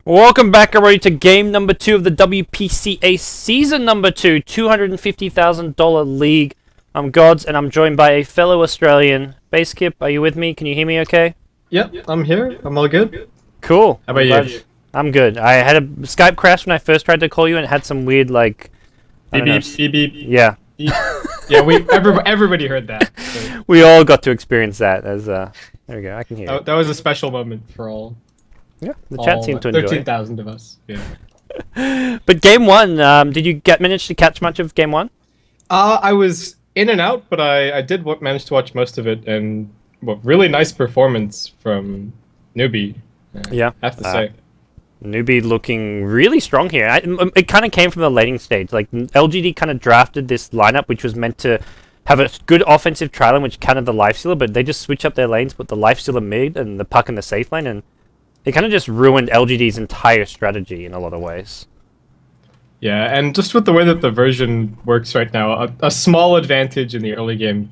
Welcome back, everybody, to game number 2 of the WPCA season number 2, $250,000 league. I'm Gods, and I'm joined by a fellow Australian. Basekip, are you with me? Can you hear me okay? Yep, I'm here. I'm all good. Cool. How about you? I'm good. I had a Skype crash when I first tried to call you, and it had some weird, like... Beep beep, beep beep. Yeah. Beep. Yeah, everybody heard that. So. We all got to experience that as, there we go, I can hear you. That was a special moment for all. Yeah, the chat seemed to enjoy 13,000 of us. Yeah. But game 1, did you manage to catch much of game 1? I was in and out, but I did manage to watch most of it, and really nice performance from Newbee. Yeah. I have to say. Newbee looking really strong here. It kind of came from the laning stage. Like, LGD kind of drafted this lineup, which was meant to have a good offensive trial in which countered the lifestealer, but they just switch up their lanes, put the lifestealer mid and the puck in the safe lane, and it kind of just ruined LGD's entire strategy in a lot of ways. Yeah, and just with the way that the version works right now, a small advantage in the early game,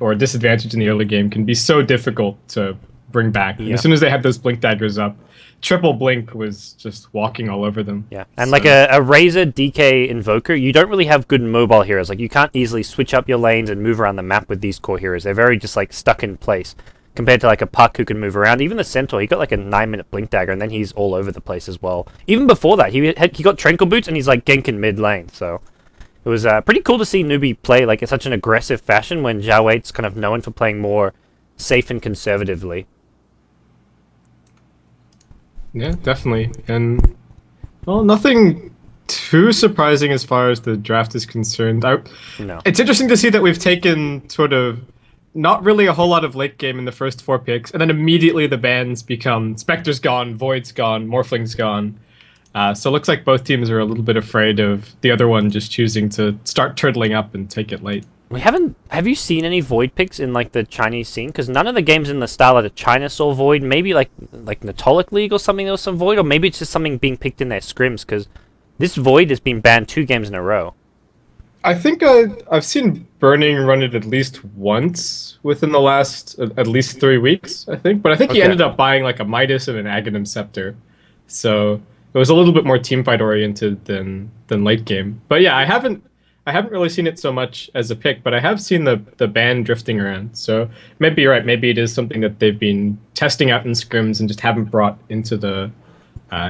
or a disadvantage in the early game, can be so difficult to bring back. Yeah. As soon as they had those blink daggers up, triple blink was just walking all over them. Yeah, and like a Razor DK Invoker, you don't really have good mobile heroes. Like, you can't easily switch up your lanes and move around the map with these core heroes. They're very just like stuck in place. Compared to like a Puck who can move around. Even the Centaur, he got like a 9-minute blink dagger, and then he's all over the place as well. Even before that, he got Tranquil Boots, and he's like ganking mid lane. So it was pretty cool to see Newbee play like in such an aggressive fashion when Zhao Weight's kind of known for playing more safe and conservatively. Yeah, definitely. And, well, nothing too surprising as far as the draft is concerned. No. It's interesting to see that we've taken sort of not really a whole lot of late game in the first 4 picks, and then immediately the bans become Spectre's gone, Void's gone, Morphling's gone. So it looks like both teams are a little bit afraid of the other one just choosing to start turtling up and take it late. Have you seen any Void picks in like the Chinese scene? Because none of the games in the style of China saw Void. Maybe like Natolic League or something, there was some Void, or maybe it's just something being picked in their scrims, because this Void has been banned 2 games in a row. I think I've seen Burning run it at least once within the last at least 3 weeks, I think. But I think he ended up buying like a Midas and an Aghanim Scepter. So it was a little bit more teamfight oriented than late game. But yeah, I haven't really seen it so much as a pick, but I have seen the ban drifting around. So maybe you're right. Maybe it is something that they've been testing out in scrims and just haven't brought into the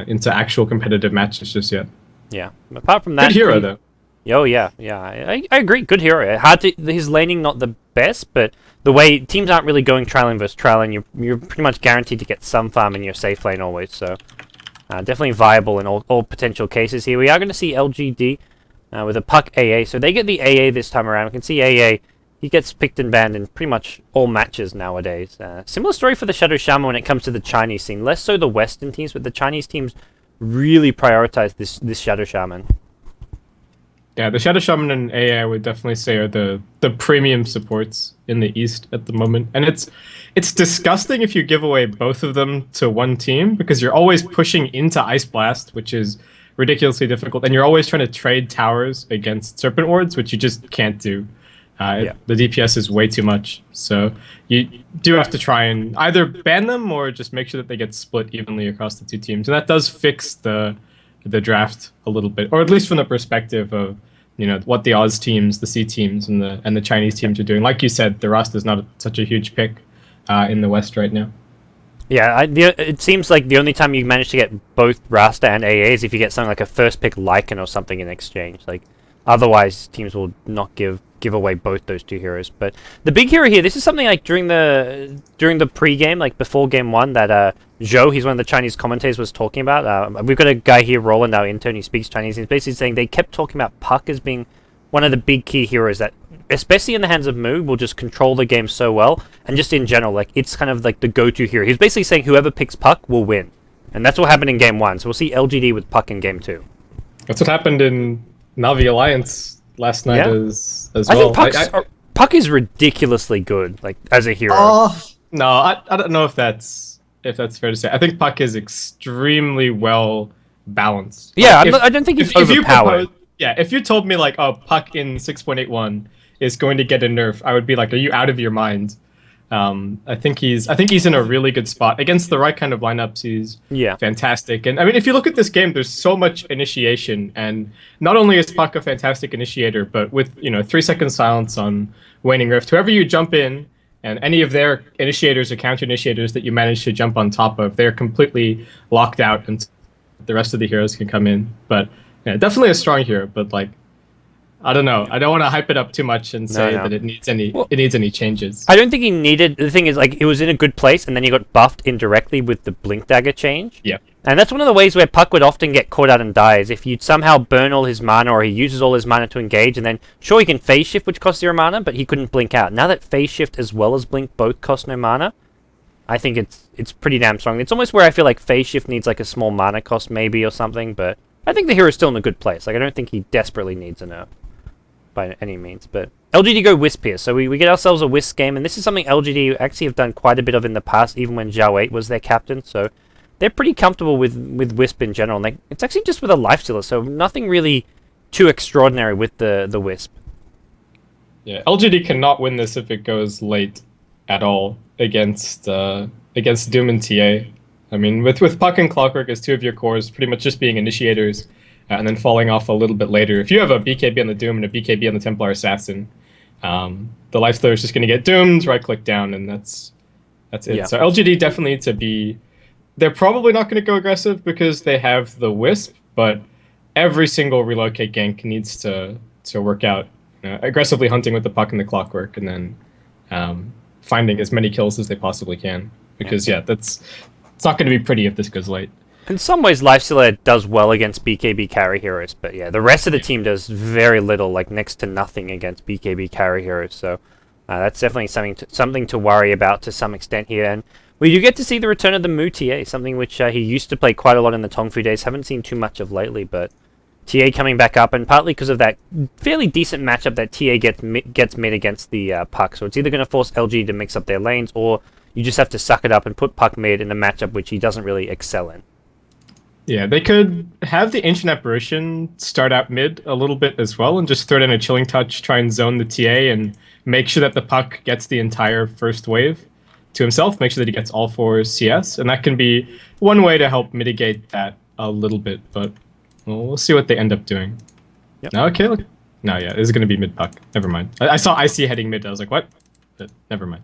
into actual competitive matches just yet. Yeah. Apart from that, good hero though. Oh yeah. I agree. Good hero. His laning not the best, but the way teams aren't really going trialing versus trialing, you're pretty much guaranteed to get some farm in your safe lane always. So definitely viable in all potential cases here. We are going to see LGD with a Puck AA, so they get the AA this time around. We can see AA. He gets picked and banned in pretty much all matches nowadays. Similar story for the Shadow Shaman when it comes to the Chinese scene. Less so the Western teams, but the Chinese teams really prioritize this Shadow Shaman. Yeah, the Shadow Shaman and AA I would definitely say are the premium supports in the East at the moment. And it's disgusting if you give away both of them to one team, because you're always pushing into Ice Blast, which is ridiculously difficult, and you're always trying to trade towers against Serpent Wards, which you just can't do. The DPS is way too much. So you do have to try and either ban them or just make sure that they get split evenly across the 2 teams. And that does fix the draft a little bit, or at least from the perspective of what the Oz teams, the C teams, and the Chinese teams are doing. Like you said, the Rasta is not such a huge pick in the West right now. Yeah, it seems like the only time you manage to get both Rasta and AA is if you get something like a first pick Lycan or something in exchange. Like, otherwise teams will not give away both those 2 heroes. But the big hero here, this is something like during the pre-game, like before game 1, that Zhou, he's one of the Chinese commentators, was talking about. We've got a guy here, Roland, our intern, he speaks Chinese. He's basically saying they kept talking about Puck as being one of the big key heroes that, especially in the hands of Mu, will just control the game so well. And just in general, like, it's kind of like the go-to hero. He's basically saying whoever picks Puck will win. And that's what happened in game 1. So we'll see LGD with Puck in game 2. That's what happened in Navi Alliance last night as well. I think Puck is ridiculously good, like, as a hero. No, I don't know if that's fair to say. I think Puck is extremely well balanced. Yeah, I don't think he's overpowered. If you told me like, oh, Puck in 6.81 is going to get a nerf, I would be like, are you out of your mind? I think he's in a really good spot against the right kind of lineups. He's Yeah. fantastic. And I mean, if you look at this game, there's so much initiation, and not only is Puck a fantastic initiator, but with 3 second silence on Waning Rift, whoever you jump in, and any of their initiators or counter initiators that you manage to jump on top of, they're completely locked out, and the rest of the heroes can come in. But yeah, definitely a strong hero. But like, I don't know. I don't want to hype it up too much and say No. that it needs any Well, changes. I don't think he needed. The thing is, like, it was in a good place, and then he got buffed indirectly with the Blink Dagger change. Yeah. And that's one of the ways where Puck would often get caught out and die, is if you somehow burn all his mana, or he uses all his mana to engage, and then, sure, he can phase shift, which costs 0 mana, but he couldn't blink out. Now that phase shift as well as blink both cost no mana, I think it's pretty damn strong. It's almost where I feel like phase shift needs like a small mana cost maybe or something, but I think the hero's still in a good place. Like, I don't think he desperately needs a nerf by any means, but LGD go Wisp here, so we get ourselves a Wisp game, and this is something LGD actually have done quite a bit of in the past, even when Zhao 8 was their captain, so they're pretty comfortable with Wisp in general, and it's actually just with a lifestealer, so nothing really too extraordinary with the Wisp. Yeah, LGD cannot win this if it goes late at all against Doom and TA. I mean, with Puck and Clockwork as two of your cores, pretty much just being initiators, and then falling off a little bit later. If you have a BKB on the Doom and a BKB on the Templar Assassin, the Lifestealer is just going to get doomed, right-click down, and that's it. Yeah. So LGD definitely to be... They're probably not going to go aggressive because they have the Wisp, but every single relocate gank needs to work out. Aggressively hunting with the Puck and the Clockwork, and then finding as many kills as they possibly can. Because, it's not going to be pretty if this goes late. In some ways, Lifestealer does well against BKB carry heroes, but yeah, the rest of the team does very little, like next to nothing against BKB carry heroes, so that's definitely something to worry about to some extent here. And we do get to see the return of the Mu TA, something which he used to play quite a lot in the Tongfu days, haven't seen too much of lately, but TA coming back up, and partly because of that fairly decent matchup that TA gets mid against the Puck, so it's either going to force LG to mix up their lanes, or you just have to suck it up and put Puck mid in a matchup which he doesn't really excel in. Yeah, they could have the Ancient Apparition start out mid a little bit as well and just throw in a Chilling Touch, try and zone the TA and make sure that the Puck gets the entire first wave to himself, make sure that he gets all 4 CS, and that can be one way to help mitigate that a little bit, but we'll see what they end up doing. Yep. No, okay, look. No, yeah, this is going to be mid Puck. Never mind. I saw IC heading mid, I was like, what? But never mind.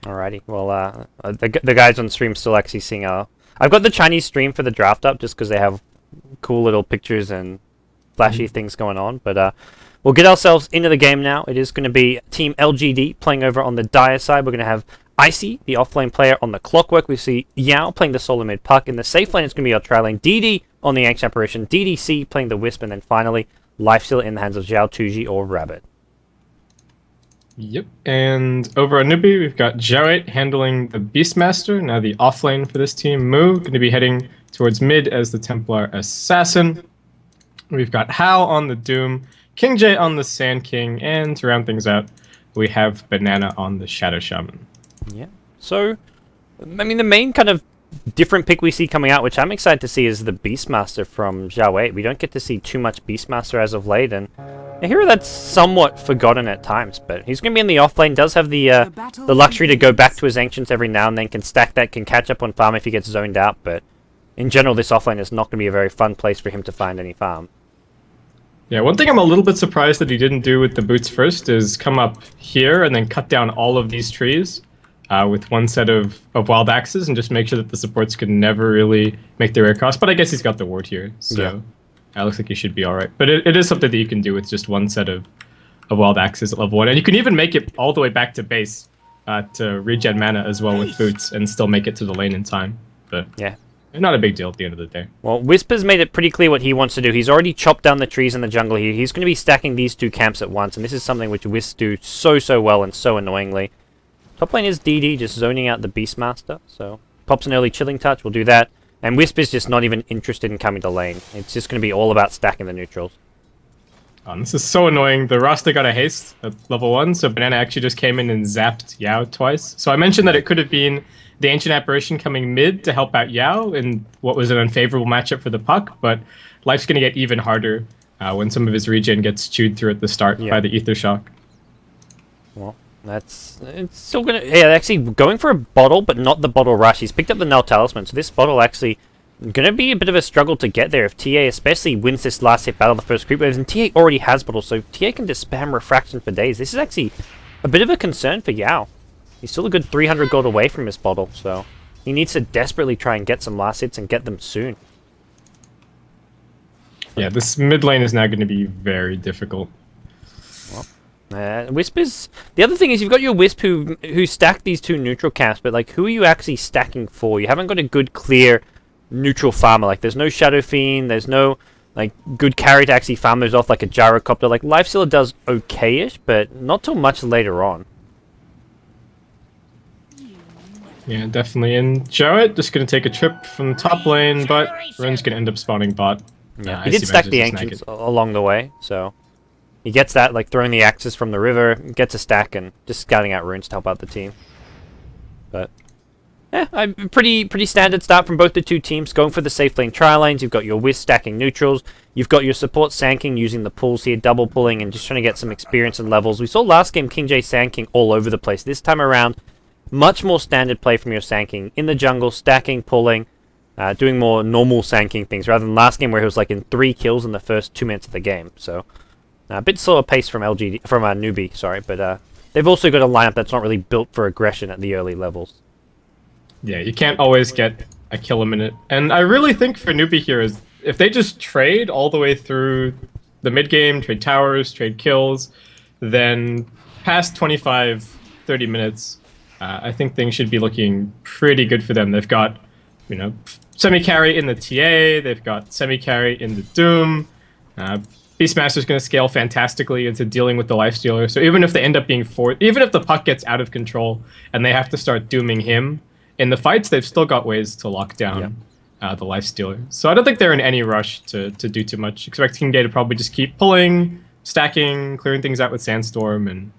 Alrighty, well, the guys on stream still actually seeing I've got the Chinese stream for the draft up just because they have cool little pictures and flashy things going on. But we'll get ourselves into the game now. It is going to be Team LGD playing over on the Dire side. We're going to have Icy, the offlane player, on the Clockwork. We see Yao playing the solo mid Puck. In the safe lane, it's going to be our tri lane DD on the Ancient Apparition, DDC playing the Wisp, and then finally Lifestealer in the hands of Zhao, Tuji, or Rabbit. Yep, and over on Newbee, we've got Zhao handling the Beastmaster, now the offlane for this team. Mu going to be heading towards mid as the Templar Assassin. We've got Hao on the Doom, King J on the Sand King, and to round things out, we have Banana on the Shadow Shaman. Yeah, so, I mean, the main kind of different pick we see coming out, which I'm excited to see, is the Beastmaster from Zhao 8. We don't get to see too much Beastmaster as of late, and a hero that's somewhat forgotten at times, but he's going to be in the offlane, does have the luxury to go back to his Ancients every now and then, can stack that, can catch up on farm if he gets zoned out, but in general this offlane is not going to be a very fun place for him to find any farm. Yeah, one thing I'm a little bit surprised that he didn't do with the boots first is come up here and then cut down all of these trees with one set of wild axes and just make sure that the supports could never really make their way across, but I guess he's got the ward here, so... Yeah. It looks like you should be alright. But it is something that you can do with just one set of wild axes at level 1. And you can even make it all the way back to base to regen mana as well with boots and still make it to the lane in time. But yeah, not a big deal at the end of the day. Well, Whisper's made it pretty clear what he wants to do. He's already chopped down the trees in the jungle here. He's going to be stacking these two camps at once. And this is something which Wisp do so well and so annoyingly. Top lane is DD just zoning out the Beastmaster. So pops an early Chilling Touch. We'll do that. And Wisp is just not even interested in coming to lane. It's just going to be all about stacking the neutrals. Oh, this is so annoying. The Rasta got a haste at level 1, so Banana actually just came in and zapped Yao twice. So I mentioned that it could have been the Ancient Apparition coming mid to help out Yao in what was an unfavorable matchup for the Puck, but life's going to get even harder when some of his regen gets chewed through at the start by the Ether Shock. Well, It's still gonna... Yeah, actually going for a bottle, but not the bottle rush. He's picked up the Null Talisman, so this bottle actually gonna be a bit of a struggle to get there if TA especially wins this last hit battle of the first creep waves, and TA already has bottle, so TA can just spam Refraction for days. This is actually a bit of a concern for Yao. He's still a good 300 gold away from his bottle, so he needs to desperately try and get some last hits and get them soon. Yeah, this mid lane is now going to be very difficult. Wisp is... The other thing is you've got your Wisp who stack these two neutral camps, but like, who are you actually stacking for? You haven't got a good, clear neutral farmer. Like, there's no Shadow Fiend, there's no like good carry to actually farm those off like a Gyrocopter. Like, Lifestealer does okay-ish, but not till much later on. Yeah, definitely. And Jarrett just going to take a trip from the top lane, but Ren's going to end up spawning bot. Yeah, he did stack the Ancients along the way, so he gets that, like throwing the axes from the river, gets a stack, and just scouting out runes to help out the team. But yeah, a pretty standard start from both the two teams, going for the safe lane tri lanes. You've got your Wisp stacking neutrals, you've got your support Sanking using the pulls here, double pulling, and just trying to get some experience and levels. We saw last game King J Sanking all over the place. This time around, much more standard play from your Sanking in the jungle, stacking, pulling. Doing more normal Sanking things rather than last game where he was like in 3 kills in the first 2 minutes of the game. So a bit slower pace from LGD, from Newbee, sorry, but they've also got a lineup that's not really built for aggression at the early levels. Yeah, you can't always get a kill a minute, and I really think for Newbee here is if they just trade all the way through the mid game, trade towers, trade kills, then past 25-30 minutes, I think things should be looking pretty good for them. They've got, you know, semi-carry in the TA, they've got semi-carry in the Doom. Beastmaster's going to scale fantastically into dealing with the Lifestealer, so even if they end up being even if the puck gets out of control and they have to start dooming him, in the fights they've still got ways to lock down the Lifestealer. So I don't think they're in any rush to do too much. Expect King J to probably just keep pulling, stacking, clearing things out with Sandstorm, and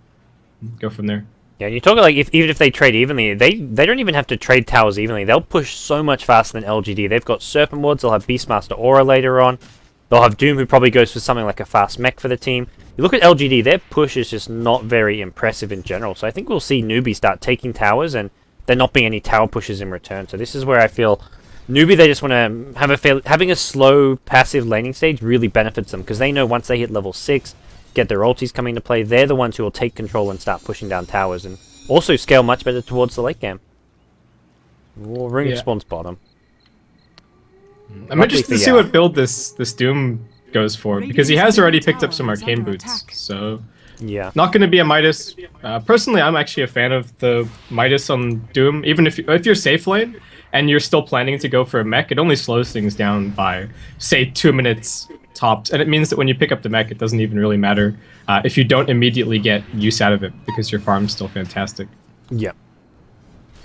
go from there. Yeah, you talk like even if they trade evenly, they don't even have to trade towers evenly. They'll push so much faster than LGD. They've got Serpent Wards, they'll have Beastmaster Aura later on. They'll have Doom, who probably goes for something like a fast mech for the team. You look at LGD, their push is just not very impressive in general. So I think we'll see Newbee start taking towers, and there not being any tower pushes in return. So this is where I feel Newbee, they just want to have having a slow, passive laning stage really benefits them, because they know once they hit level 6, get their ultis coming into play, they're the ones who will take control and start pushing down towers, and also scale much better towards the late game. Ring spawns bottom. I'm interested to see what build this Doom goes for, because he has already picked up some arcane boots, so yeah, not going to be a Midas. Personally, I'm actually a fan of the Midas on Doom. Even if you're safe lane and you're still planning to go for a mech, it only slows things down by, say, 2 minutes tops, and it means that when you pick up the mech, it doesn't even really matter if you don't immediately get use out of it, because your farm's still fantastic. Yeah.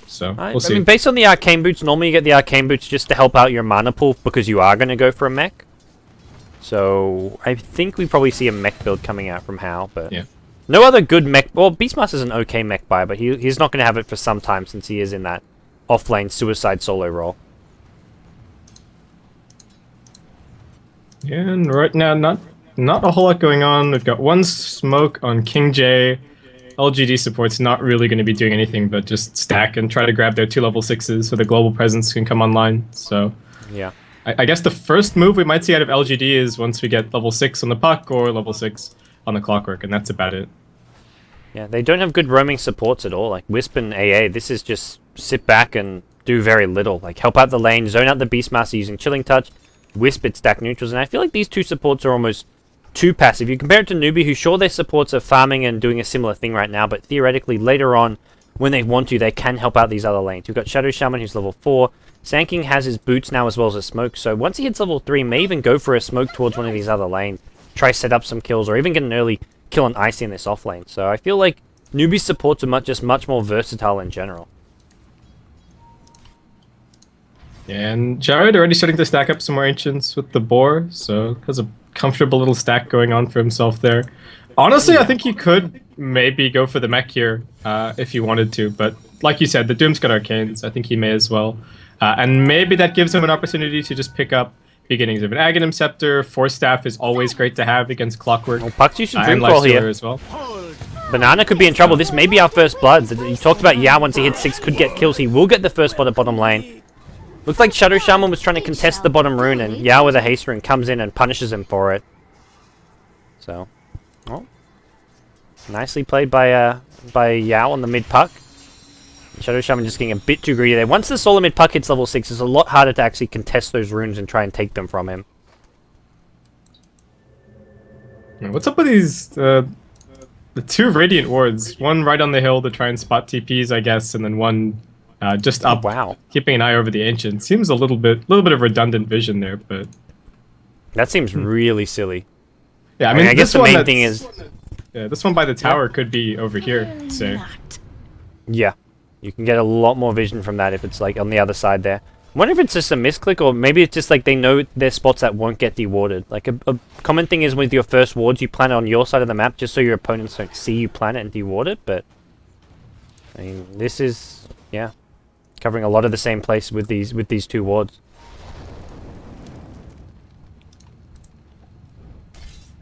So we'll see. I mean, based on the arcane boots, normally you get the arcane boots just to help out your mana pool because you are going to go for a mech. So I think we probably see a mech build coming out from Hal, but yeah, no other good mech. Well, Beastmaster's an okay mech buy, but he's not going to have it for some time since he is in that off-lane suicide solo role. Yeah, and right now not a whole lot going on. We've got one smoke on King J. LGD support's not really going to be doing anything but just stack and try to grab their 2 level 6s so the global presence can come online. So yeah, I guess the first move we might see out of LGD is once we get level 6 on the puck or level 6 on the clockwork, and that's about it. Yeah, they don't have good roaming supports at all. Like Wisp and AA, this is just sit back and do very little. Like help out the lane, zone out the Beastmaster using Chilling Touch, Wisp it stack neutrals, and I feel like these two supports are almost too passive. You compare it to Newbee, who sure their supports are farming and doing a similar thing right now, but theoretically later on, when they want to, they can help out these other lanes. We've got Shadow Shaman, who's level 4. Sanking has his boots now as well as a smoke, so once he hits level 3, may even go for a smoke towards one of these other lanes, try set up some kills, or even get an early kill on Icy in this off lane. So I feel like Newbee's supports are just much more versatile in general. And Jared already starting to stack up some more Ancients with the Boar, so has a comfortable little stack going on for himself there. Honestly, I think he could maybe go for the mech here if he wanted to, but like you said, the Doom's got Arcanes. I think he may as well. And maybe that gives him an opportunity to just pick up beginnings of an Aghanim Scepter. Force Staff is always great to have against Clockwork. Well, Puck's using and Dreamcrawl here as well. Banana could be in trouble. This may be our first blood. You talked about Yao once he hits 6 could get kills. He will get the first blood at bottom lane. Looks like Shadow Shaman was trying to contest the bottom rune, and Yao with a haste rune comes in and punishes him for it. So, oh, nicely played by Yao on the mid puck. Shadow Shaman just getting a bit too greedy there. Once the solo mid puck hits level 6, it's a lot harder to actually contest those runes and try and take them from him. What's up with these the 2 Radiant wards? One right on the hill to try and spot TPs, I guess, and then one just up, wow, keeping an eye over the Ancient. Seems a little bit of redundant vision there, but that seems really silly. Yeah, I mean, I guess the main thing is, yeah, this one by the tower could be over here. So yeah, you can get a lot more vision from that if it's like on the other side there. I wonder if it's just a misclick, or maybe it's just like they know there's spots that won't get dewarded. Like a common thing is with your first wards, you plant it on your side of the map just so your opponents don't see you plant it and deward it. But I mean, this is, yeah, covering a lot of the same place with these 2 wards.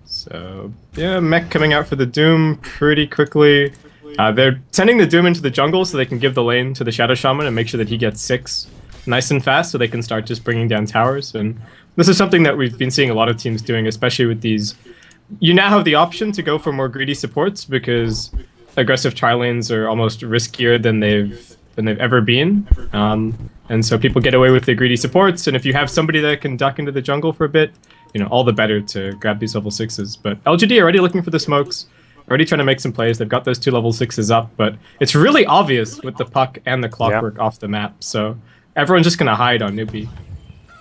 So yeah, mech coming out for the Doom pretty quickly. They're sending the Doom into the jungle so they can give the lane to the Shadow Shaman and make sure that he gets 6 nice and fast, so they can start just bringing down towers. And this is something that we've been seeing a lot of teams doing, especially with these. You now have the option to go for more greedy supports because aggressive tri lanes are almost riskier than they've ever been. And so people get away with the greedy supports, and if you have somebody that can duck into the jungle for a bit, you know, all the better to grab these level 6s. But LGD already looking for the smokes, already trying to make some plays. They've got those 2 level 6s up, but it's really obvious with the puck and the clockwork off the map. So everyone's just going to hide on Newbee.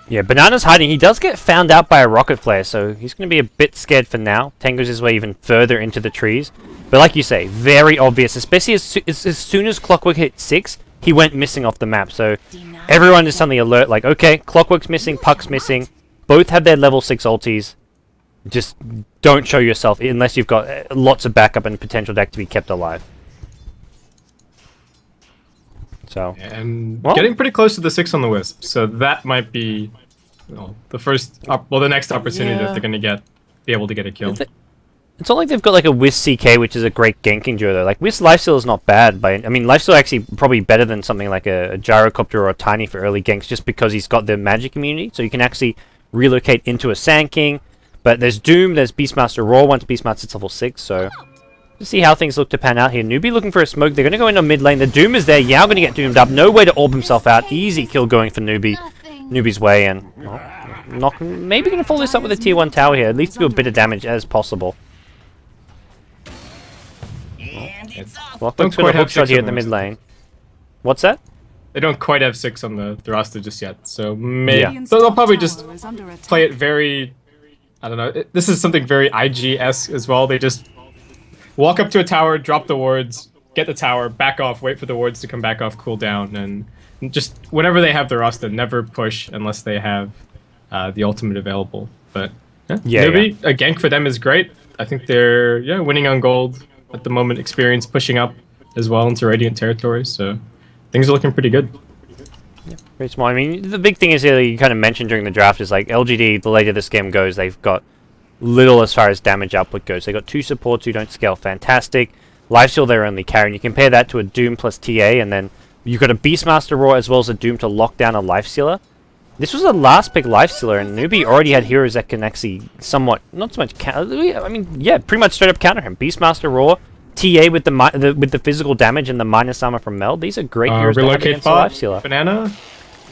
Yeah, Banana's hiding. He does get found out by a rocket flare, so he's going to be a bit scared for now. Tangos his way even further into the trees. But like you say, very obvious, especially as soon as Clockwork hit 6, he went missing off the map. So everyone is suddenly alert, like, okay, Clockwork's missing, Puck's missing. Both have their level 6 ultis. Just don't show yourself unless you've got lots of backup and potential deck to be kept alive. So, and getting pretty close to the 6 on the Wisp, so that might be the next opportunity that they're going to be able to get a kill. It's not like they've got like a Wisp CK, which is a great ganking duo though. Like Wisp Lifesteal is not bad, I mean Lifesteal actually probably better than something like a Gyrocopter or a Tiny for early ganks, just because he's got the magic immunity, so you can actually relocate into a Sand King. But there's Doom, there's Beastmaster Raw once Beastmaster's level 6, so let's see how things look to pan out here. Newbee looking for a smoke. They're going to go into mid lane. The Doom is there. Yao going to get doomed up. No way to orb himself out. Easy kill going for Newbee. Newbee's way, and maybe going to follow this up with a tier 1 tower here. At least do a bit of damage as possible. Clockwork's got a hook shot here at the mid lane. What's that? They don't quite have 6 on the roster just yet, so maybe they'll probably just play it very, I don't know, this is something very IG-esque as well. They just walk up to a tower, drop the wards, get the tower, back off, wait for the wards to come back off, cool down, and just whenever they have the roster, never push unless they have the ultimate available. But maybe a gank for them is great. I think they're winning on gold at the moment, experience pushing up as well into Radiant territory, so things are looking pretty good. Yeah, very small. I mean, the big thing is here, you kind of mentioned during the draft, is like LGD, the later this game goes, they've got little as far as damage output goes. They got 2 supports who don't scale fantastic. Lifesteal they're only carrying. You compare that to a Doom plus TA, and then you've got a Beastmaster Raw as well as a Doom to lock down a Lifestealer. This was a last pick Lifestealer, and Newbee already had heroes that can actually somewhat, not so much counter, I mean, yeah, pretty much straight up counter him. Beastmaster Raw, TA with the physical damage and the minus armor from Meld. These are great heroes to have against a Lifestealer. Banana.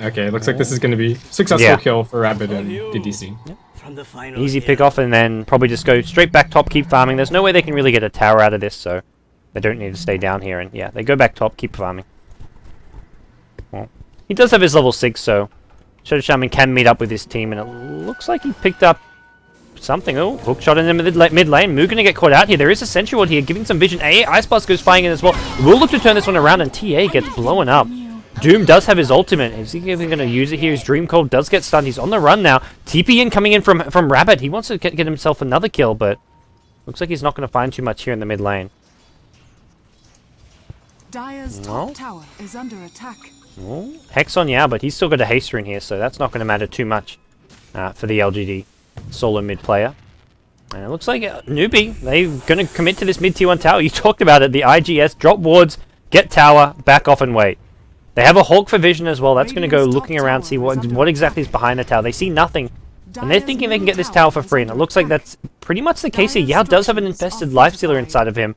Okay, looks like this is going to be successful kill for Rabbit and DDC. Yeah. Easy pick off, and then probably just go straight back top, keep farming. There's no way they can really get a tower out of this, so they don't need to stay down here. And yeah, they go back top, keep farming. Well, he does have his level 6, so Shadow Shaman can meet up with his team, and it looks like he picked up something. Oh, hook shot in the mid lane. Moo gonna get caught out here. There is a Sentry Ward here, giving some vision. Ice Blast goes flying in as well. We'll look to turn this one around, and TA gets blown up. Doom does have his ultimate. Is he even going to use it here? His Dream Cold does get stunned. He's on the run now. TP in coming in from Rabbit. He wants to get himself another kill, but looks like he's not going to find too much here in the mid lane. Dire's top tower is under attack. Oh, Hex on Yao, but he's still got a haster in here, so that's not going to matter too much for the LGD solo mid player. And it looks like Newbee, they're going to commit to this mid tier 1 tower. You talked about it, the IGS, drop wards, get tower, back off and wait. They have a Hawk for vision as well. That's going to go looking around, see what exactly is behind the tower. They see nothing. And they're thinking they can get this tower for free. And it looks like that's pretty much the case here. Yao does have an infested lifestealer inside of him.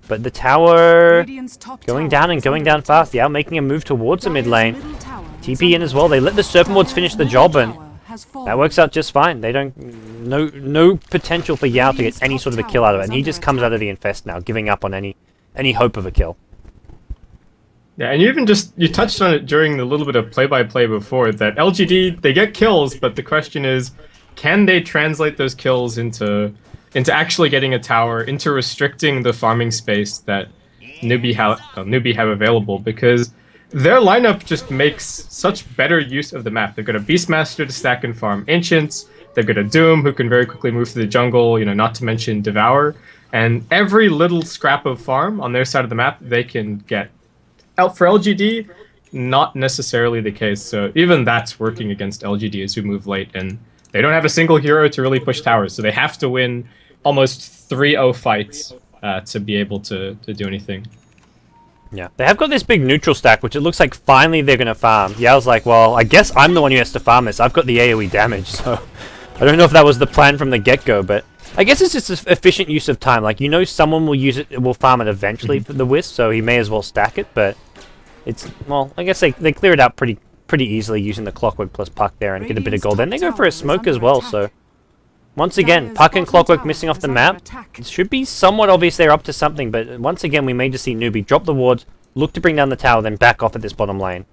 But the tower going down and going down fast. Yao making a move towards the mid lane. TP in as well. They let the Serpent Wards finish the job, and that works out just fine. They don't... No potential for Yao to get any sort of a kill out of it. And he just comes out of the infest now, giving up on any hope of a kill. Yeah, and you touched on it during the little bit of play-by-play before, that LGD, they get kills, but the question is, can they translate those kills into actually getting a tower, into restricting the farming space that Newbee have available? Because their lineup just makes such better use of the map. They've got a Beastmaster to stack and farm Ancients, they've got a Doom who can very quickly move through the jungle, not to mention Devour, and every little scrap of farm on their side of the map they can get. Out for LGD, not necessarily the case. So even that's working against LGD as we move late, and they don't have a single hero to really push towers, so they have to win almost 3-0 fights to be able to do anything. Yeah, they have got this big neutral stack, which it looks like finally they're going to farm. Yao's like, well, I guess I'm the one who has to farm this. I've got the AoE damage, so I don't know if that was the plan from the get-go, but I guess it's just an efficient use of time. Like, someone will use it, will farm it eventually for the Wisp, so he may as well stack it, but it's, well, I guess they clear it out pretty easily using the Clockwork plus Puck there and get a bit of gold. Then they go for a smoke as well, so once again, Puck and Clockwork missing off the map. It should be somewhat obvious they're up to something, but once again, we may just see Newbee drop the wards, look to bring down the tower, then back off at this bottom lane.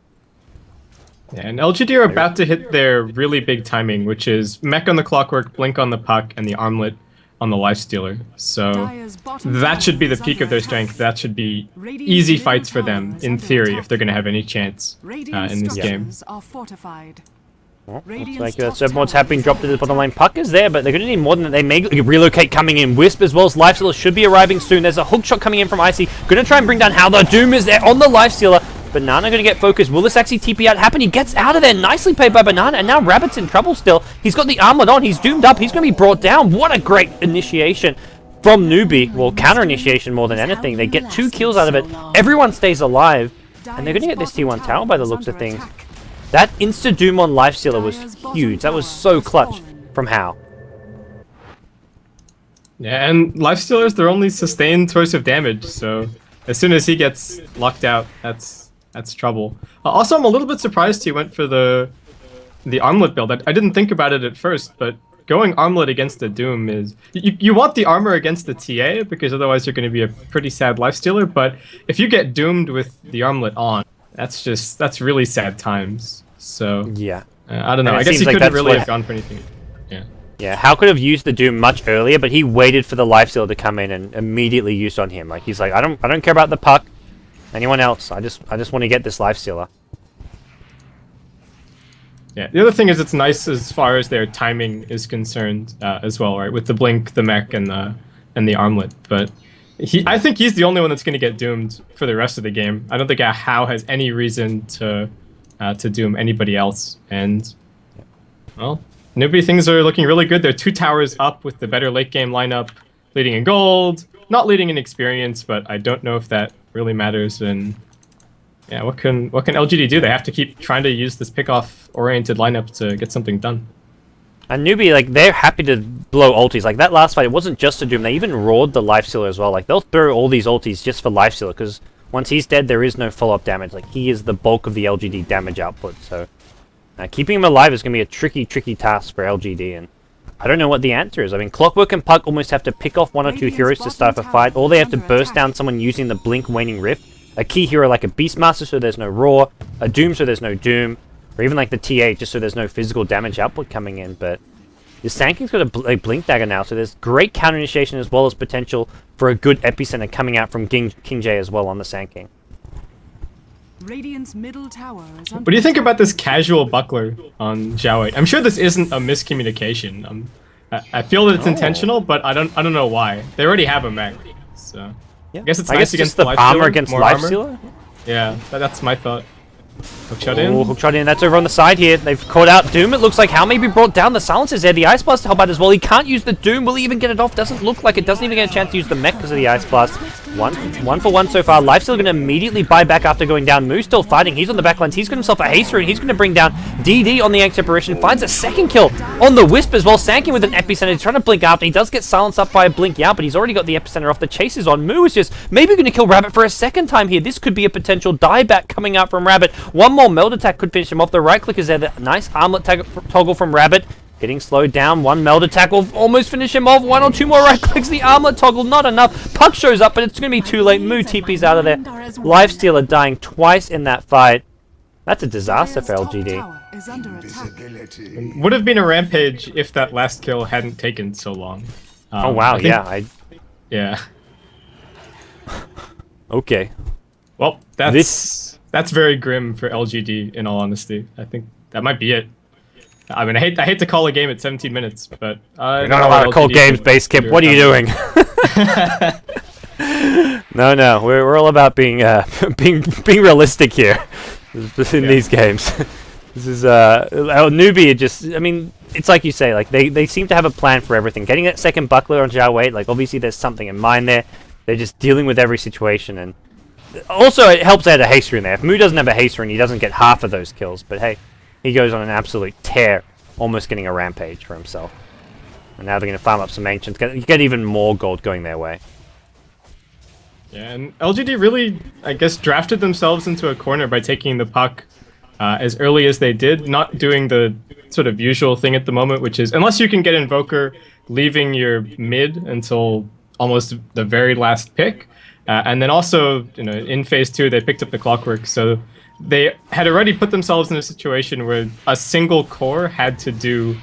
Yeah, and LGD are about to hit their really big timing, which is Mech on the Clockwork, Blink on the Puck, and the Armlet on the Lifestealer. So that should be the peak of their strength. That should be easy fights for them, in theory, if they're going to have any chance in this game. Well, looks like Serpent Wards have been dropped to the bottom lane. Puck is there, but they're going to need more than that. They may relocate coming in. Wisp as well as Lifestealer should be arriving soon. There's a hook shot coming in from Icy. Going to try and bring down Hal. The Doom is there on the Lifestealer. Banana going to get focused. Will this actually TP out happen? He gets out of there. Nicely played by Banana, and now Rabbit's in trouble still. He's got the armlet on. He's doomed up. He's going to be brought down. What a great initiation from Newbee. Well, counter initiation more than anything. They get 2 kills out of it. Everyone stays alive, and they're going to get this T1 tower by the looks of things. That insta-doom on Lifestealer was huge. That was so clutch from Hal. Yeah, and Lifestealer is their only sustained source of damage, so as soon as he gets locked out, that's trouble. Also, I'm a little bit surprised he went for the Armlet build. I didn't think about it at first, but going Armlet against the Doom is... You want the armor against the TA, because otherwise you're going to be a pretty sad Lifestealer, but if you get doomed with the Armlet on, that's really sad times. So yeah, I don't know. I guess he couldn't really have gone for anything. Yeah, Hal could have used the Doom much earlier, but he waited for the Lifestealer to come in and immediately used on him. Like, he's like, I don't care about the Puck, anyone else. I just want to get this Lifestealer. Yeah. The other thing is, it's nice as far as their timing is concerned as well, right? With the Blink, the Mech, and the Armlet. But I think he's the only one that's going to get doomed for the rest of the game. I don't think Hal has any reason to doom anybody else. And well, Newbee, things are looking really good. They're 2 towers up with the better late game lineup, leading in gold, not leading in experience, but I don't know if that really matters. And yeah, what can LGD do? They have to keep trying to use this pick-off oriented lineup to get something done. And Newbee, like, they're happy to blow ultis. Like, that last fight, it wasn't just a Doom. They even roared the Lifestealer as well. Like, they'll throw all these ultis just for Lifestealer, because once he's dead, there is no follow-up damage. Like, he is the bulk of the LGD damage output, so... keeping him alive is going to be a tricky task for LGD, and I don't know what the answer is. I mean, Clockwork and Puck almost have to pick off 1 or 2 heroes to start a fight, or they have to burst down someone using the Blink Waning Rift. A key hero like a Beastmaster so there's no Roar, a Doom so there's no Doom, or even like the TA just so there's no physical damage output coming in, but... the Sanking's got a Blink Dagger now, so there's great counter initiation as well as potential for a good epicenter coming out from King J as well on the Sanking. Radiant's middle tower is What do you think about this casual buckler on Zhao? I'm sure this isn't a miscommunication. I feel that it's intentional, but I don't know why. They already have a mech, so yeah. I guess it's nice against the armor against Lifestealer. Yeah, that's my thought. Hookshot in. Oh, hookshot in. That's over on the side here. They've caught out Doom. It looks like How may be brought down. The silencer's there. The Ice Blast to help out as well. He can't use the Doom. Will he even get it off? Doesn't look like it. Doesn't even get a chance to use the mech because of the Ice Blast. One for one so far. Lifesteal going to immediately buy back after going down. Moo still fighting. He's on the back lines. He's got himself a haster and he's going to bring down DD on the Anx Apparition. Finds a second kill on the Wisp as well. Sanking with an epicenter. He's trying to blink after. He does get silenced up by a blink out, but he's already got the epicenter off. The chase is on. Moo is just maybe going to kill Rabbit for a second time here. This could be a potential dieback coming out from Rabbit. One more meld attack could finish him off. The right click is there. The nice armlet toggle from Rabbit. Getting slowed down. One meld attack will almost finish him off. One or two more right clicks. The armlet toggle, not enough. Puck shows up, but it's going to be too late. Moo TP's out of there. Lifestealer dying twice in that fight. That's a disaster for LGD. Would have been a rampage if that last kill hadn't taken so long. Oh wow, yeah. Yeah. Okay. Well, that's very grim for LGD. In all honesty, I think that might be it. I mean, I hate to call a game at 17 minutes, but you're not allowed to call games, Base Kip. What are you doing? No, we're all about being being realistic here in these games. This is Newbee. Just, I mean, it's like you say, like they seem to have a plan for everything. Getting that second buckler on Zhao Wei, like obviously there's something in mind there. They're just dealing with every situation, and also it helps add a haster in there. If Moo doesn't have a haster, and he doesn't get half of those kills, but hey. He goes on an absolute tear, almost getting a rampage for himself. And now they're going to farm up some Ancients, get even more gold going their way. Yeah, and LGD really, I guess, drafted themselves into a corner by taking the puck as early as they did, not doing the sort of usual thing at the moment, which is, unless you can get Invoker, leaving your mid until almost the very last pick. And then also, in phase 2, they picked up the Clockwork, so they had already put themselves in a situation where a single core had to do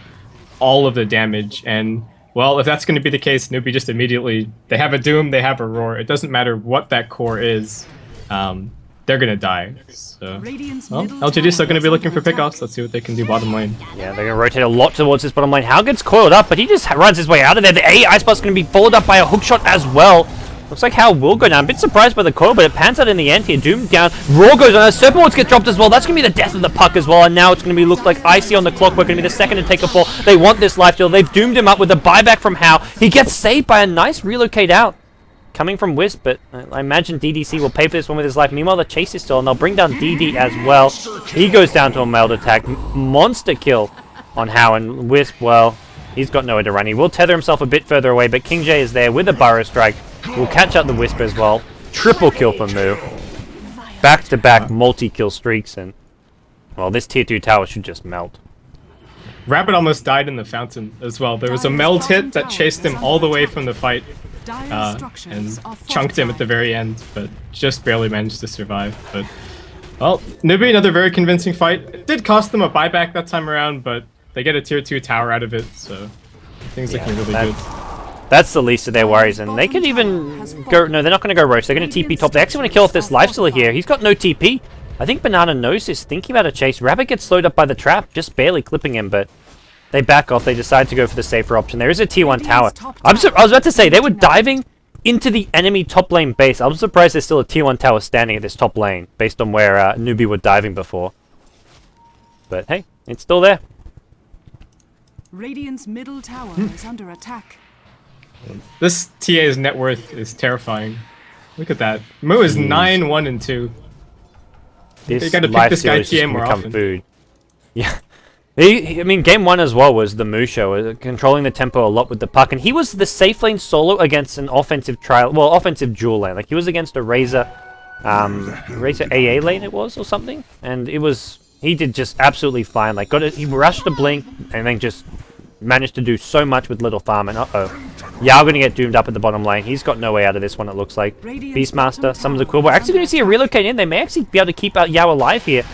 all of the damage. And, well, if that's going to be the case, Newbee just immediately... They have a Doom, they have a Roar. It doesn't matter what that core is. They're going to die. So, well, LGD's still going to be looking for pickoffs. Let's see what they can do bottom lane. Yeah, they're going to rotate a lot towards this bottom lane. How gets coiled up, but he just runs his way out of there. The A Ice Blast is going to be followed up by a hookshot as well. Looks like Hal will go down. A bit surprised by the coil, but it pans out in the end here. Doom down. Roar goes on. Serpent Wards get dropped as well. That's going to be the death of the puck as well. And now it's going to be look like Icy on the Clockwork. Going to be the second to take a fall. They want this life steal. They've doomed him up with a buyback from Hal. He gets saved by a nice relocate out coming from Wisp, but I imagine DDC will pay for this one with his life. Meanwhile, the chase is still, and they'll bring down DD as well. He goes down to a meld attack. Monster kill on Hal, and Wisp, well, he's got nowhere to run. He will tether himself a bit further away, but King J is there with a Burrow Strike. We'll catch out the Wisp as well. Triple kill for Moo. Back-to-back multi-kill streaks, and, well, this tier 2 tower should just melt. Rabbit almost died in the fountain as well. There was a meld hit that chased him all the way from the fight and chunked him at the very end, but just barely managed to survive. But, well, Newbee, another very convincing fight. It did cost them a buyback that time around, but they get a tier 2 tower out of it, so things looking really good. That's the least of their worries, and they could even go... No, they're not going to go roast. They're going to TP top. They actually want to kill off this Lifestealer here. He's got no TP. I think Banana knows this, thinking about a chase. Rabbit gets slowed up by the trap, just barely clipping him, but they back off. They decide to go for the safer option. There is a tier 1 tower. I was about to say, they were diving into the enemy top lane base. I'm surprised there's still a tier 1 tower standing at this top lane, based on where Newbee were diving before. But hey, it's still there. Radiant's middle tower is under attack. This TA's net worth is terrifying. Look at that. Moo is 9-1-2. They gotta pick this guy TA more often. Food. Yeah. I mean, game 1 as well was the Moo show, controlling the tempo a lot with the puck, and he was the safe lane solo against an offensive trial, well, offensive dual lane. Like, he was against a Razor AA lane it was, or something, and it was, he did just absolutely fine. Like, he rushed a blink, and then just managed to do so much with little farm, and Yao gonna get doomed up at the bottom lane. He's got no way out of this one, it looks like. Beastmaster, some of the Quill. We're actually gonna see a relocate in. They may actually be able to keep out Yao alive here.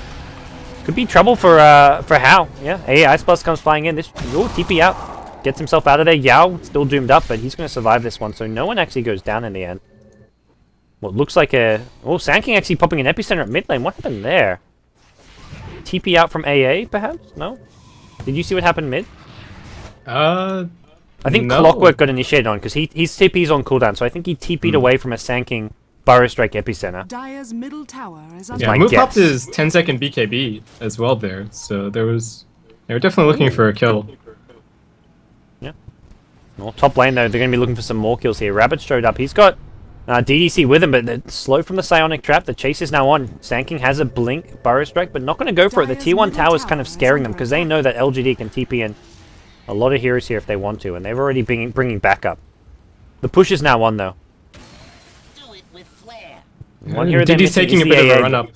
Could be trouble for Hal. Yeah, Ice Blast comes flying in. This TP out. Gets himself out of there. Yao still doomed up, but he's gonna survive this one, so no one actually goes down in the end. What looks like a... Oh, Sand King actually popping an epicenter at mid lane. What happened there? TP out from AA, perhaps? No? Did you see what happened mid? I think no. Clockwork got initiated on, because his TP's on cooldown, so I think he TP'd away from a Sand King Burrow Strike Epicenter. Dire's middle tower is Yeah, under my Moo guess. popped his 10-second BKB as well there, so they were definitely looking for a kill. Well, top lane though, they're going to be looking for some more kills here. Rabbit strode up. He's got DDC with him, but they're slow from the Psionic Trap. The chase is now on. Sanking has a blink, Burrow Strike, but not going to go for it. The tier 1 tower is kind of scaring them because they know that LGD can TP in a lot of heroes here if they want to, and they've already been bringing backup. The push is now on though. One hero they're DD's missing taking is a the bit of AA. a run up.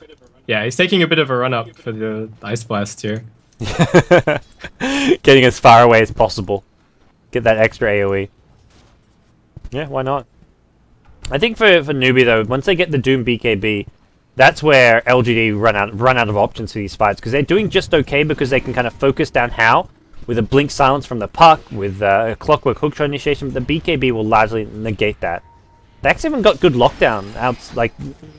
Yeah, he's taking a bit of a run up for the Ice Blast here. Getting as far away as possible. Get that extra AoE. Yeah, why not? I think for Newbee though, once they get the Doom BKB, that's where LGD run out of options for these fights, because they're doing just okay because they can kind of focus down How with a Blink Silence from the Puck, with a Clockwork Hookshot initiation, but the BKB will largely negate that. They actually even got good lockdown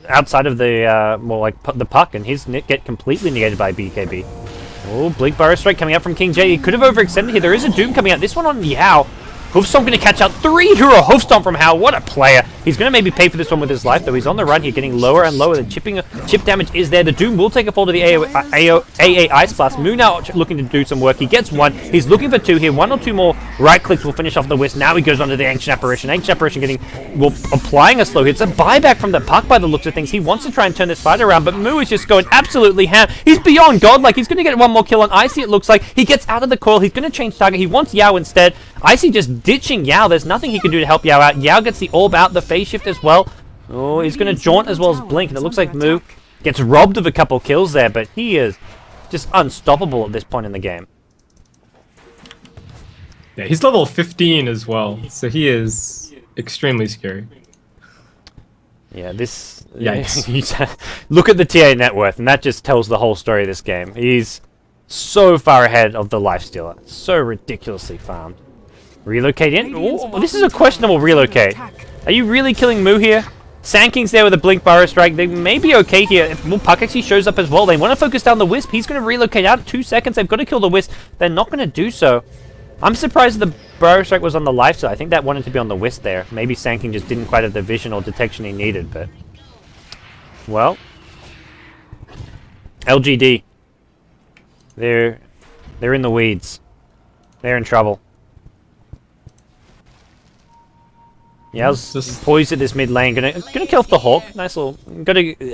outside of the the Puck, and his get completely negated by BKB. Oh, Blink Burrow Strike coming out from King J. He could have overextended here. There is a Doom coming out. This one on Yao. Hoofstomp going to catch out 3 hero Hoofstomp from How. What a player. He's going to maybe pay for this one with his life, though. He's on the run here, getting lower and lower. The chip damage is there. The Doom will take a fall to the AA Ice Blast. Moon now looking to do some work. He gets 1. He's looking for 2 here. 1 or 2 more right clicks will finish off the Wisp. Now he goes onto the Ancient Apparition. Ancient Apparition applying a slow hit. It's a buyback from the Puck by the looks of things. He wants to try and turn this fight around, but Moo is just going absolutely ham. He's beyond godlike. He's going to get 1 more kill on Icy, it looks like. He gets out of the coil. He's going to change target. He wants Yao instead. Icy just ditching Yao. There's nothing he can do to help Yao out. Yao gets the orb out, the phase shift as well. Oh, he's going to jaunt as well as blink, and it looks like Moo gets robbed of a couple kills there, but he is just unstoppable at this point in the game. Yeah, he's level 15 as well, so he is extremely scary. Yeah, this... Yikes. Look at the TA net worth, and that just tells the whole story of this game. He's so far ahead of the Lifestealer. So ridiculously farmed. Relocate in? Ooh, this is a questionable relocate. Are you really killing Moo here? Sanking's there with a Blink Burrow Strike. They may be okay here. If Moo Puck actually shows up as well, they want to focus down the Wisp. He's going to relocate out in 2 seconds. They've got to kill the Wisp. They're not going to do so. I'm surprised the Burrow Strike was on the Lifestealer. I think that wanted to be on the Wisp there. Maybe Sanking just didn't quite have the vision or detection he needed, but... Well... LGD. They're in the weeds. They're in trouble. Yeah, I was Just poised at this mid lane. Gonna kill off the Hawk. Nice little.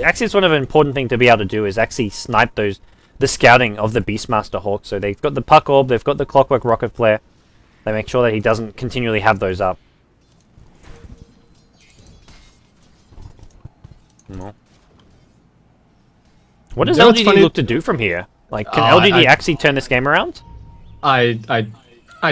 Actually, it's one of an important thing to be able to do is actually snipe the scouting of the Beastmaster Hawk. So they've got the Puck Orb, they've got the Clockwork Rocket Flare. They make sure that he doesn't continually have those up. No. What does LGD look to do from here? Like, can LGD actually turn this game around? I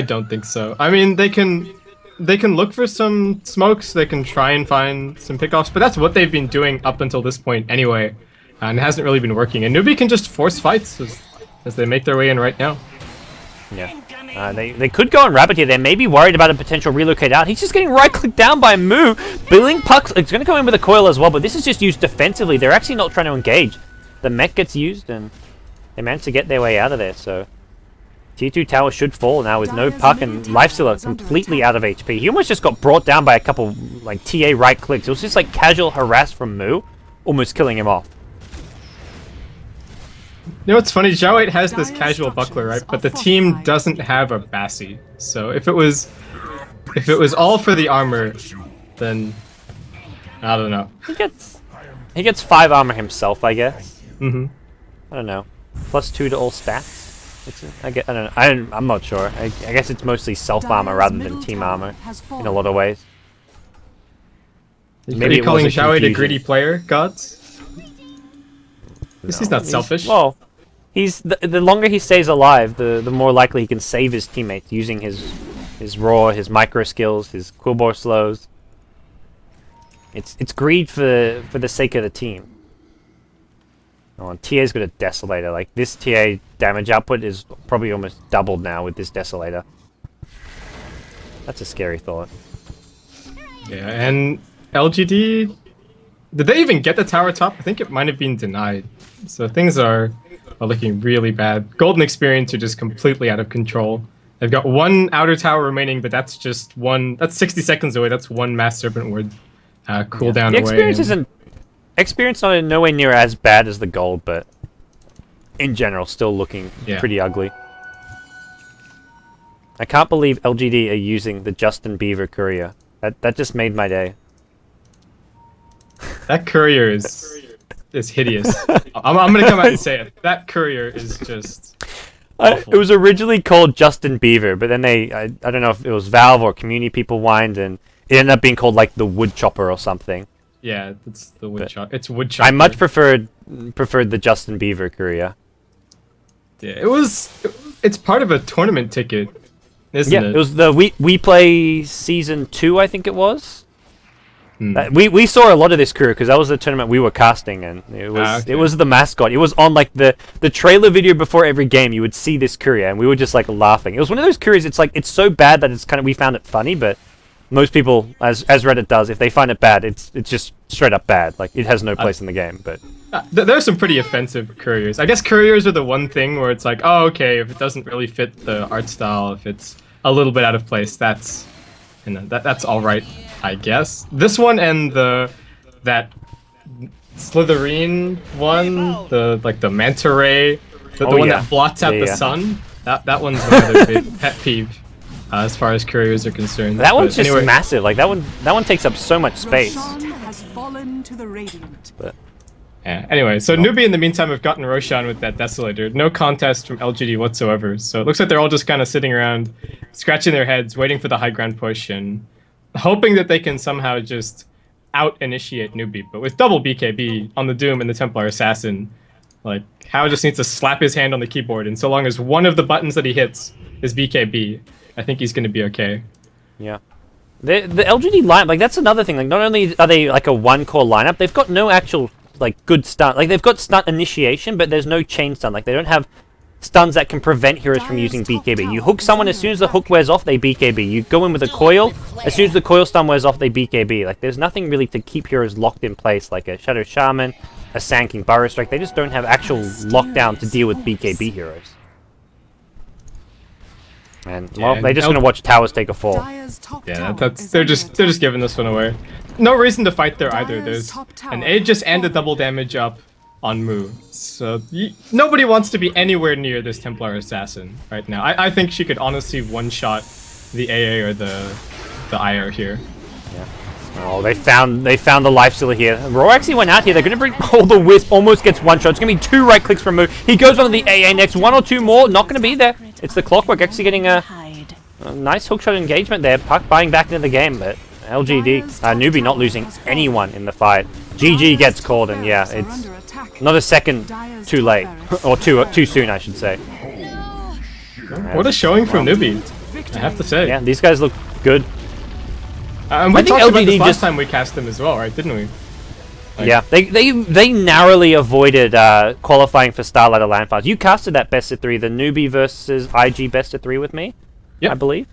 don't think so. I mean, they can look for some smokes, they can try and find some pickoffs, but that's what they've been doing up until this point anyway, and it hasn't really been working. And Newbee can just force fights as they make their way in right now. Yeah. They could go on Rabbit here. They may be worried about a potential relocate out. He's just getting right-clicked down by Moo. Billing Puck, it's going to go in with a coil as well, but this is just used defensively. They're actually not trying to engage. The mech gets used, and they managed to get their way out of there, so... Tier 2 tower should fall now with no Puck, and Lifestealer completely out of HP. He almost just got brought down by a couple, like, TA right clicks. It was just, like, casual harass from Moo, almost killing him off. You know what's funny? Zhao 8 has this casual buckler, right? But the team doesn't have a Bassi. So if it was all for the armor, then I don't know. He gets 5 armor himself, I guess. Mm-hmm. I don't know. +2 to all stats. I don't know. I'm not sure. I guess it's mostly self armor rather than team armor in a lot of ways. Maybe are you calling Zhao 8 a greedy player, gods? He's not selfish. Well, the longer he stays alive, the more likely he can save his teammates using his raw, his micro skills, his Quillbore slows. It's greed for the sake of the team. Oh, and TA's got a Desolator. Like, this TA damage output is probably almost doubled now with this Desolator. That's a scary thought. Yeah, and LGD... Did they even get the tower top? I think it might have been denied. So things are looking really bad. Golden Experience are just completely out of control. They've got 1 outer tower remaining, but that's just one... That's 60 seconds away. That's 1 Mass Serpent Ward cooldown The away. experience isn't experience not nowhere near as bad as the gold, but in general, still looking pretty ugly. I can't believe LGD are using the Justin Bieber courier. That just made my day. That courier is hideous. I'm gonna come out and say it. That courier is just awful. It was originally called Justin Bieber, but then I don't know if it was Valve or community people whined, and it ended up being called like the Wood Chopper or something. Yeah, it's the wood chopper. It's wood chopper. I much preferred the Justin Bieber courier. Yeah, it's part of a tournament ticket, isn't it? Yeah, it was the We Play Season 2, I think it was. We saw a lot of this crew because that was the tournament we were casting, and it was the mascot. It was on like the trailer video before every game. You would see this courier, and we were just like laughing. It was one of those couriers. It's like it's so bad that we found it funny, but most people, as Reddit does, if they find it bad, it's just straight up bad. Like it has no place in the game. But there are some pretty offensive couriers. I guess couriers are the one thing where it's like, oh, okay, if it doesn't really fit the art style, if it's a little bit out of place, that's all right. I guess this one and that Slytherin one, the manta ray, the one that blots out the sun. That one's another big pet peeve as far as couriers are concerned. That one's just massive. Like that one takes up so much space. Roshan has fallen to the Radiant. But yeah. Anyway, so Newbee in the meantime have gotten Roshan with that Desolator. No contest from LGD whatsoever. So it looks like they're all just kind of sitting around, scratching their heads, waiting for the high ground push and hoping that they can somehow just out-initiate Newbee. But with double BKB on the Doom and the Templar Assassin, like, Hao just needs to slap his hand on the keyboard, and so long as one of the buttons that he hits is BKB, I think he's going to be okay. Yeah. The LGD lineup, like, that's another thing. Like, not only are they, like, a one-core lineup, they've got no actual, like, good stun. Like, they've got stun initiation, but there's no chain stun. Like, they don't have stuns that can prevent heroes from using BKB. You hook someone, as soon as the hook wears off, they BKB. You go in with a coil, as soon as the coil stun wears off, they BKB. Like, there's nothing really to keep heroes locked in place, like a Shadow Shaman, a Sand King Burrow Strike. They just don't have actual lockdown to deal with BKB heroes. And, well, they're just going to watch towers take a fall. Yeah, they're just giving this one away. No reason to fight there either. There's an Aegis and a double damage up on Mu. So nobody wants to be anywhere near this Templar Assassin right now. I think she could honestly one-shot the AA or the IR here. Yeah. Oh, they found the life stealer here. Raw actually went out here. They're going to bring the Wisp. Almost gets one shot. It's going to be 2 right clicks from Mu. He goes on to the AA next. 1 or 2 more. Not going to be there. It's the Clockwork actually getting a nice hookshot engagement there. Puck buying back into the game, but LGD, Newbee not losing anyone in the fight. GG gets called, and yeah, it's not a second too late. Or too soon, I should say. What a showing from Newbee, I have to say. Yeah, these guys look good. And we talked about this last time we cast them as well, right? Didn't we? Like, yeah, they narrowly avoided qualifying for Starlighter Land Finals. You casted that best of 3, the Newbee versus IG best of 3 with me, I believe.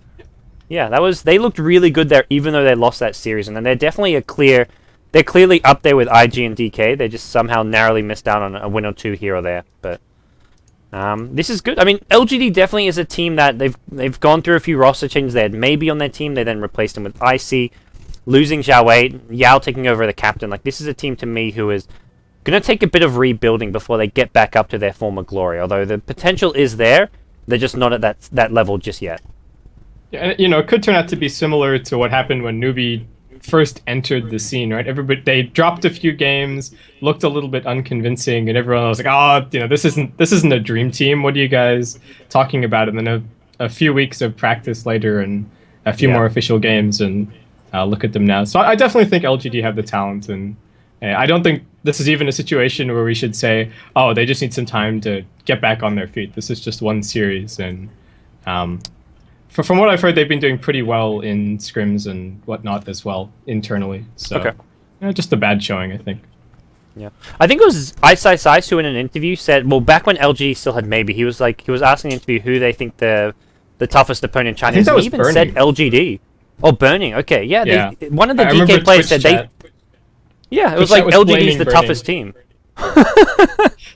Yeah, they looked really good there, even though they lost that series. And then they're definitely they're clearly up there with IG and DK. They just somehow narrowly missed out on a win or 2 here or there. But this is good. I mean, LGD definitely is a team that they've gone through a few roster changes. They had maybe on their team. They then replaced him with IC. Losing Zhao Wei, Yao taking over the captain. Like, this is a team to me who is going to take a bit of rebuilding before they get back up to their former glory. Although the potential is there, they're just not at that level just yet. Yeah, and, it could turn out to be similar to what happened when Newbee first entered the scene, right? They dropped a few games, looked a little bit unconvincing, and everyone was like, "Oh, this isn't a dream team. What are you guys talking about?" And then a few weeks of practice later, and a few more official games, and look at them now. So I definitely think LGD have the talent, and I don't think this is even a situation where we should say, "Oh, they just need some time to get back on their feet." This is just one series, and from what I've heard, they've been doing pretty well in scrims and whatnot as well internally. So, just a bad showing, I think. Yeah, I think it was Ice who in an interview said, well, back when LG still had maybe, he was asking in an interview who they think the toughest opponent in China is. He even said LGD. Oh, Burning. Okay, yeah. One of the DK players said chat. It was like LGD's the toughest team.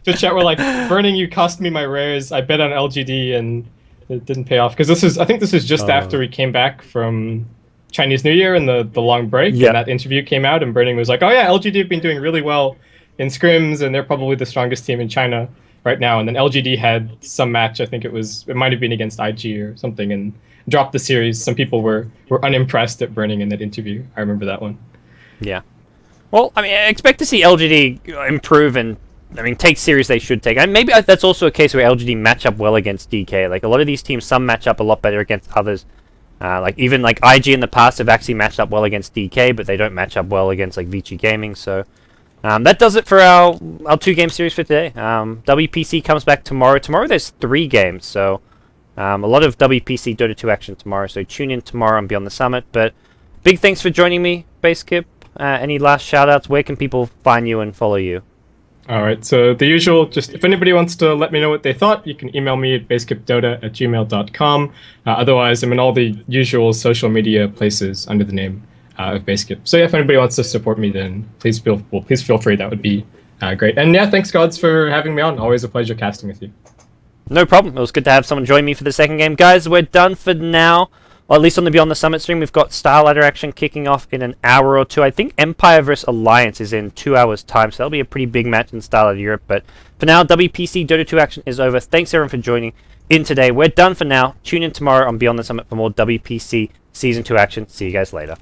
Twitch chat were like, Burning, you cost me my rares. I bet on LGD and it didn't pay off because I think this is just after he came back from Chinese New Year and the long break. Yeah. And that interview came out, and Burning was like, "Oh yeah, LGD have been doing really well in scrims, and they're probably the strongest team in China right now." And then LGD had some match. I think it might have been against IG or something, and dropped the series. Some people were unimpressed at Burning in that interview. I remember that one. Yeah. Well, I mean, I expect to see LGD improve and, I mean, take series they should take. And maybe that's also a case where LGD match up well against DK. Like, a lot of these teams, some match up a lot better against others. Like, even, like, IG in the past have actually matched up well against DK, but they don't match up well against, like, Vici Gaming. So, that does it for our 2-game series for today. WPC comes back tomorrow. Tomorrow there's 3 games, so a lot of WPC Dota 2 action tomorrow. So, tune in tomorrow and Beyond the Summit. But big thanks for joining me, Baseskip. Any last shout-outs? Where can people find you and follow you? All right, so the usual, just if anybody wants to let me know what they thought, you can email me at baseskipdota@gmail.com. Otherwise, I'm in all the usual social media places under the name of Baseskip. So yeah, if anybody wants to support me, then please feel free. That would be great. And yeah, thanks, Gods, for having me on. Always a pleasure casting with you. No problem. It was good to have someone join me for the second game. Guys, we're done for now. Or at least on the Beyond the Summit stream, we've got Star Ladder action kicking off in an hour or two. I think Empire vs Alliance is in 2 hours' time, so that'll be a pretty big match in Star Ladder Europe. But for now, WPC Dota 2 action is over. Thanks everyone for joining in today. We're done for now. Tune in tomorrow on Beyond the Summit for more WPC Season 2 action. See you guys later.